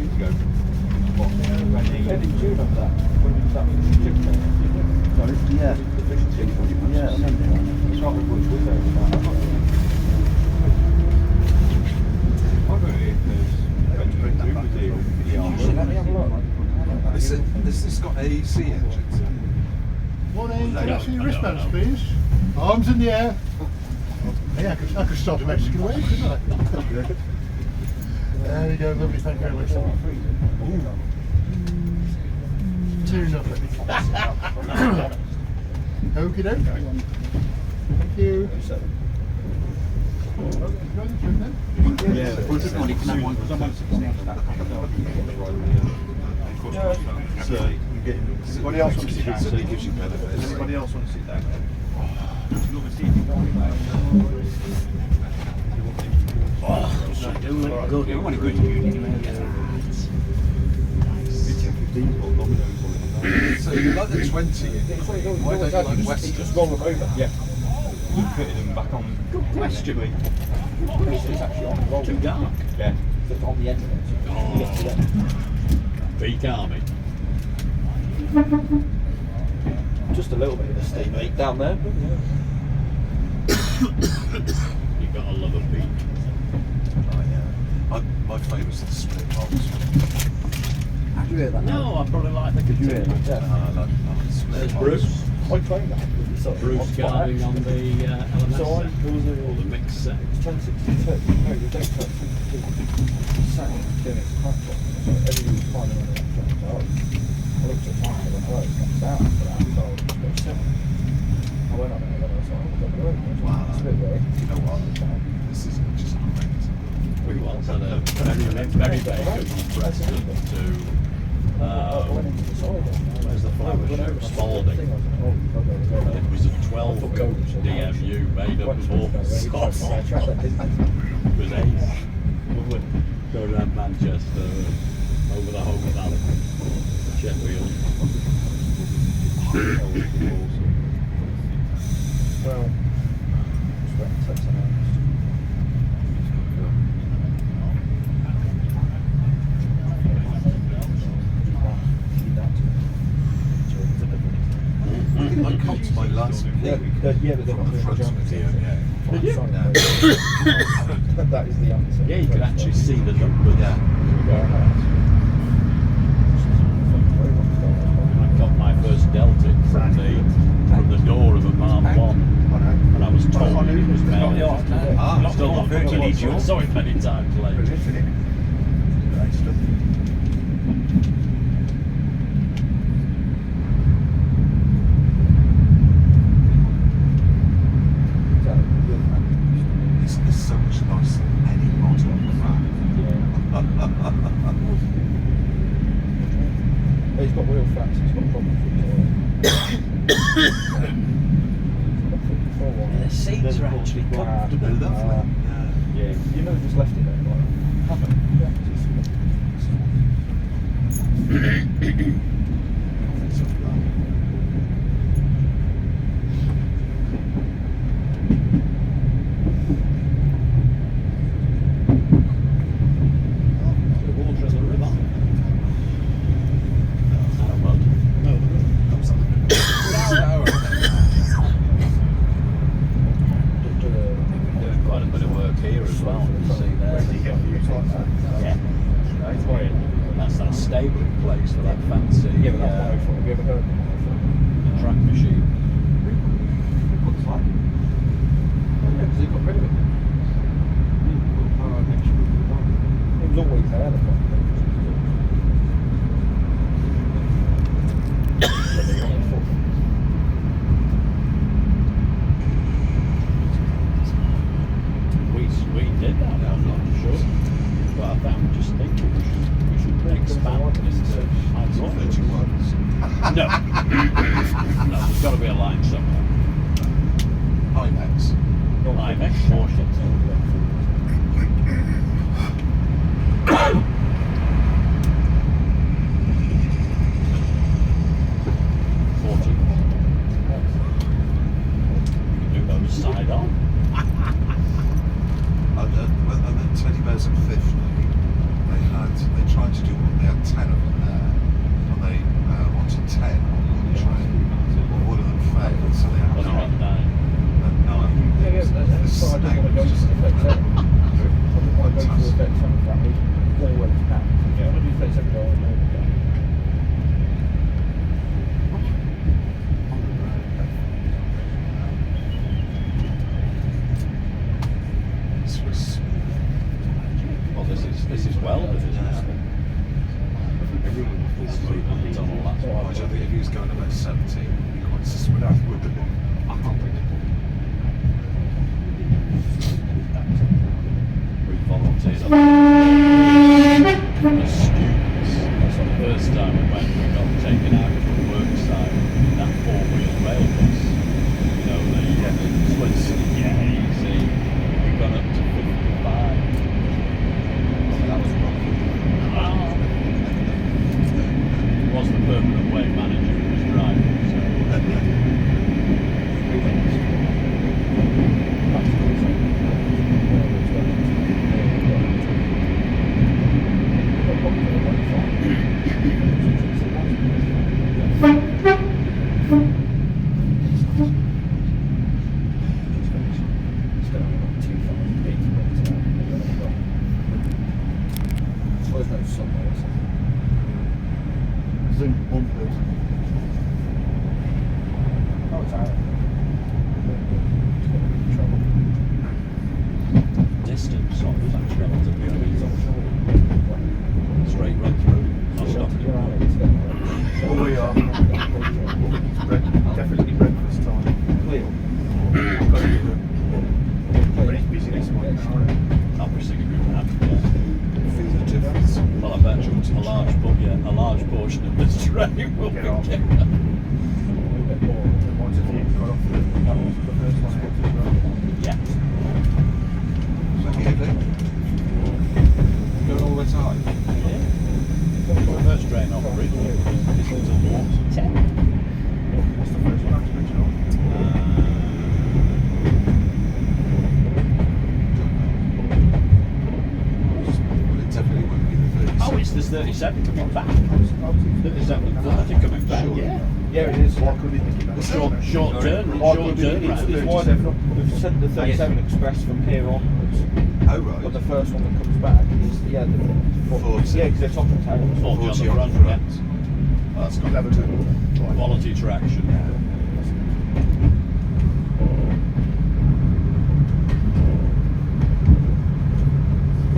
years ago. Eddie, do you remember that? When we was that chicken there? Sorry? Yeah. The fish and chicken. Yeah, I remember that. I can't remember which was there. I got it because went to bring Uber deal. Let me have a look. This has got AEC engines. Morning, can I see your wristbands, please? Arms in the air. Yeah, I could start a Mexican wave, couldn't I? There we go, lovely, thank you very much. 2-0. Okie doke. Thank you. Yeah, Funny, can I have one? so you can get Anybody else want to sit down? Certainly gives you benefits. Anybody else want to sit down? Do good. You want to go to uni anyway. So you like the 20? Why don't you like Western? just roll them over. Yeah. We fitted them back on. Question. It's actually on the roll. Too dark. Yeah. So it's on the end of it. So you get to that. Peak Army. Just a little bit of a steam leak down there. You gotta love a peak. My favourite's the split box. How'd you hear that? No, I probably like the continuum. I like the split There's box. Bruce. I trained that. So Bruce guarding on the LMS So I set. there was a Or the mixed set. 1062. No, the day cut. Sat doing its crack box. So everybody was climbing on that track. So I looked at the time and I went, oh, it's not down after that. So I was got 7. I went on it and then I was like, oh, I've got the road. Wow. It's a bit weird. You know what? This is just great. We once had a very good Preston to where's the flower show? Spalding. It was a 12 coach DMU made up of all sorts. It was ace. Going around Manchester, over the Home Valley, Sheffield. Well, just went and took some out. I copped my last peak Yeah, but from the front video. Yeah. Did you? That is the answer. Yeah, you could actually see the numbers. Yeah. I got my first Deltic from the door of a Mark 1, and I was told it was made. Ah, Still not virtually sure. Saw it many times later. It's so much nicer than any modern crap. He's got wheel flats, he's got a problem The seats are actually comfortable. They're lovely. Yeah, you know, just left it there. Like, haven't. Yeah. The water in the river. Out of mud. Doing quite a bit of work here as well. You see there. Yeah. That's that stabling place for that fancy Yeah, but that's my fault. Have you ever heard of my fault? track machine. What's that? Yeah, because he got rid of it. It was always there, the problem. We did that, I'm not sure. But I found just thinking we should expand this to Virgin ones. No. No, there's got to be a line somewhere. IMAX. IMAX, sure. Do those side on. And then Teddy Bears at 50. They and they tried to do one. They had 10 of them there, but they wanted 10 on one train. One of them failed, so they had Was it 9. on 9? And 9. Yeah, that's why I don't want to go to Effect 7. I don't want to go to Effect 7 for that reason. Always packed. Yeah, I want to do Effect 7 for all day. Well, this is welded, isn't it? It's moving on all that. I don't think if he was going about 17, he'd be quite suspect, wouldn't he? We volunteered as students. That's the first time we went. We got taken out to a work site. That 4-wheel rail bus. You know, the Swiss. Yeah, easy. We got up to 55. That was wrong. It was the permanent way manager who was driving. Zoom one, please. Oh, it's out. Distance on was actually relatively uneasy. Straight run through. Not stopping. Oh, we are. Definitely breakfast time. Clear. Got to do it. But it's busy this morning. Not for a single group of yeah. Feel the difference. Well, I bet a large portion of this train will be Get off. given. Once if you've got off the first one as well. Yeah. So here, Lee. Going all the time. The first train off route is until 10. What's the first one after original? Well, it definitely won't be the 37. Oh, it's this 37 coming back. 37 and 30 coming back. Sure. Yeah. Yeah, it is. Why could we think about it? Short turn. Why Short could we turn. think round. it's wide enough? We've sent the 37 Express from here onwards. Oh, right. But the first one that comes back is, the 40. Yeah, because they're top and tail. 40 on the 40 front. on the front. Yeah. That's got to do. Quality traction.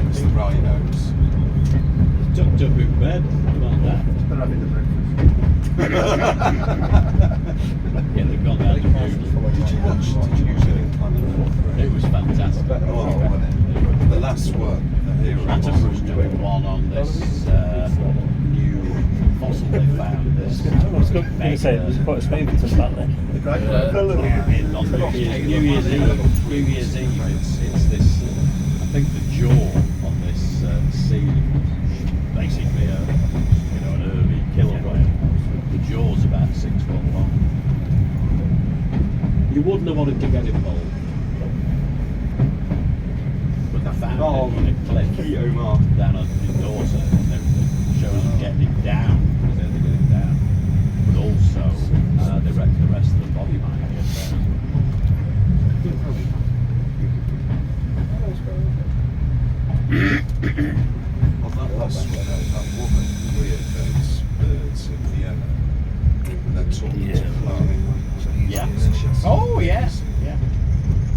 It's the rhinos. Tucked up in bed. Like that. They're having the breakfast. Yeah, they've gone down to Bewdley. Did you use it in Planet? It was fantastic. Oh, wasn't it? The last one, the hero. Attenborough's doing one on this new fossil they found. This I was going to say there's quite a favourite of that then. on New Year's Eve, it's this. I think the jaw on this seal, basically an early killer whale. The jaw's about 6 foot long. You wouldn't have wanted to get involved, but they found it in a cliff down in Dorset, and they showed them getting it down because they had to get it down. But also, they reckon the rest of the body might get down. On that last one, that woman reared those birds in Vienna, and then taught them to fly. So he's Yeah. just Oh yes, yeah.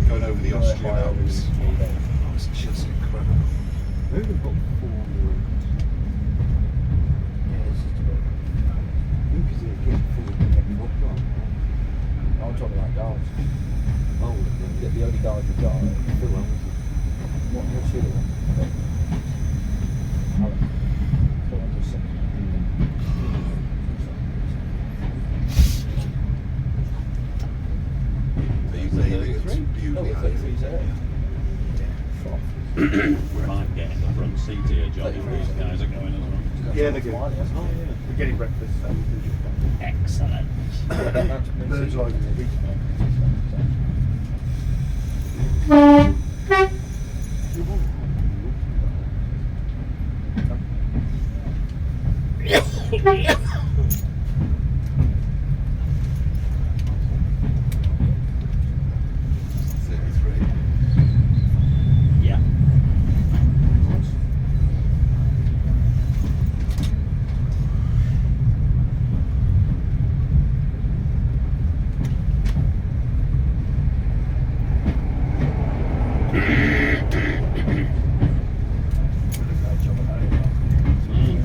going over the Austrian Alps. Oh, it's just incredible. Maybe we've got 4 I'm talking about guards. Oh, The only guard we've got. What's the other one? Alan. The one just sent. Are you leaving it to Bewdley? Oh, 33's there. We might get in the front seat here, John, if these guys are going as well. yeah, they're good. Oh, yeah. We're getting breakfast. So Excellent. Bird's eye view. Yeah.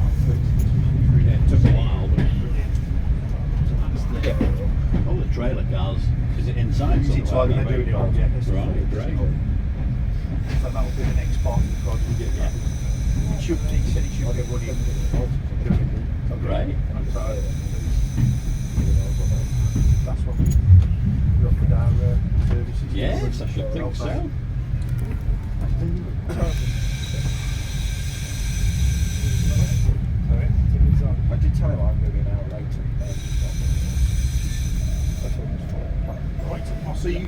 Yeah, it took a while, but all the trailer cars, is it inside? Is it like they're doing it on? Yeah, it's Right, great. So that will be the next part of the project. Yeah. It should, he said it should be running. Great. So, that's what we offered our services. Yes, I should think so. I did tell him I'm going to be an hour later. Right, I'll see you